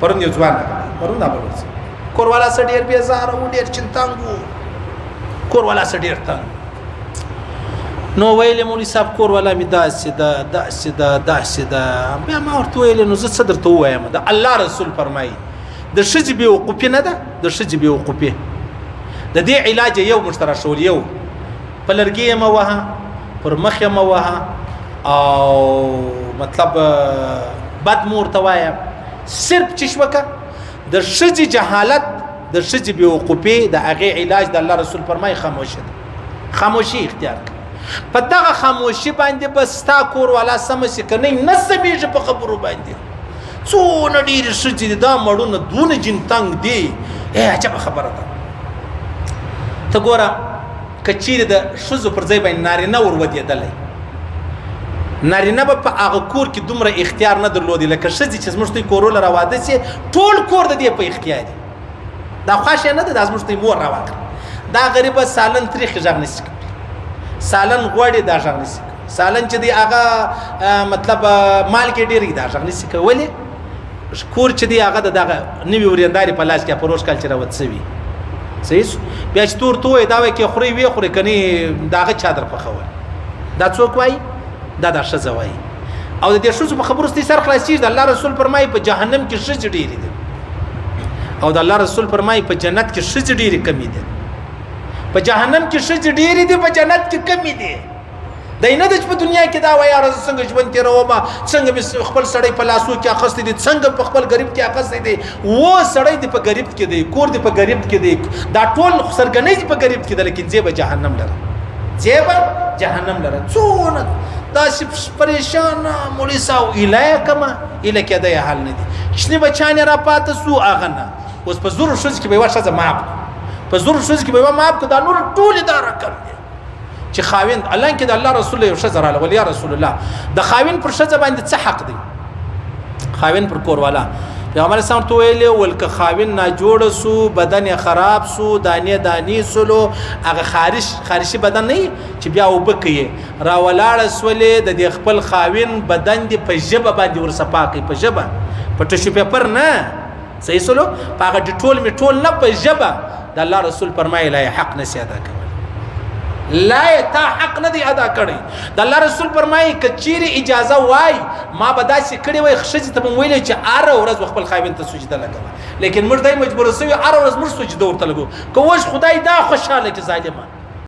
پرون یو ځوان پرون دا بل کور والا سره ډیر بیزاره و ډیر چنتنګ کور والا سره ډیر تنګ نو ویل مولوی صاحب کور والا می داسې ده بیا ما ورته ویل نو زه څه درته ووایم د الله رسول فرمایي د ښځې بېوقوفي نه ده د ښځې بېوقوفي د دې علاج یو موږ ته راشول یو په لرګي یې مه وهه پر مخ یې مه وهه او مطلب بد مو ورته وایه صرف چې شوکه د ښځې جهالت د ښځې بېوقوفي د هغې علاج د الله رسول فرمایي خاموشي ده خاموشي اختیار کړه په دغه خاموشي باندې بس ستا کور والا سمه شي که نه سمېږي په خبرو باندې څونه ډېرې ښځې دي دا مړونه دونه جنتنګ دي عجبه خبره ده ته ګوره که چیرې د ښځو پر ځای باندې نارینه ور ودېدلی نارینه به په هغه کور کې دومره اختیار نه درلودی لکه ښځې چې زموږ ته کورونه را واده سي ټول کور د دې په اختیار دي دا خوښ نه ده دا زموږ ته مور را واکړه دا غریبه سالن تریخ غږ نشي کولی سالن غوړې دا غږ نشي کولی سالن چې دی هغه مطلب مال کې ډېرې دا غږ نشي کولی ولې کور چې دی هغه دغه نوي وریندارې په لاس کې پروش کال چې راوت سوي صحیح بیا چې تور توی دا وایي کې خوري وی خوري کني داغه چادر پخول دا څوک وایي دا د ښځه وایي او د دې ښځو په خبرو ستې سر خلاصېږي د الله رسول فرمایي په جهنم کې ښځې ډېرې دي او د الله رسول فرمایي په جنت کې ښځې ډېرې کمې دي په جهنم کې ښځې ډېرې دي په جنت کې کمې دي دی نه ده چې په دنیا کې دا وایي یاره زه څنګه ژوند تېرومه څنګه مې خپل سړی په لاسو کې اخیستی دی څنګه په خپل غریب کې اخیستی دی سړی دې په غریب کې دی کور دې په غریب کې دی دا ټول سرګنۍ دې په غریب کې ده لیکن ځای به جهنم لره ځای به جهنم لره څونه داسې پریشانه مولوي صاحب ایله یې کمه ایله کېده یې حل نه دي شنې بچیان یې راپاته سو هغه نه اوس په زرو ښځو کې به یوه ښځه معاف کړو په زرو ښځو کې به یوه معاف کړو دا نور ټولې دا رقم دی چې خاوند الله کې د الله رسول یو ښځه راغله ول یا رسول الله د خاوند پر ښځه باندې څه حق دی خاوند پر کور والا پیغمبر اسلام ته ویلې ول که خاوند ناجوړه سو بدن یې خراب سو دانې سولو هغه خارشي بدن نه چې بیا اوبه کوي راولاړه سولې د دې خپل خاوند بدن دې په ژبه باندې ورصفا کوي په ژبه په ټشو پیپر نه صحیح سولو په هغه ډیټول میټول نه په ژبه د الله رسول فرمایي لا حق نشي ادا کوي لا تا حق نه دی ادا کړی د الله رسول فرمایي که چیرې اجازه وای ما به داسې کړې وای ښځې ته به م ویلی چې هره ورځ خپل خاوند ته سجده لګوه لیکن موږ دی مجبوره سوي هره ورځ موږ سجده ورته لګو که اوس خدای دا خوشحاله چې ظالمه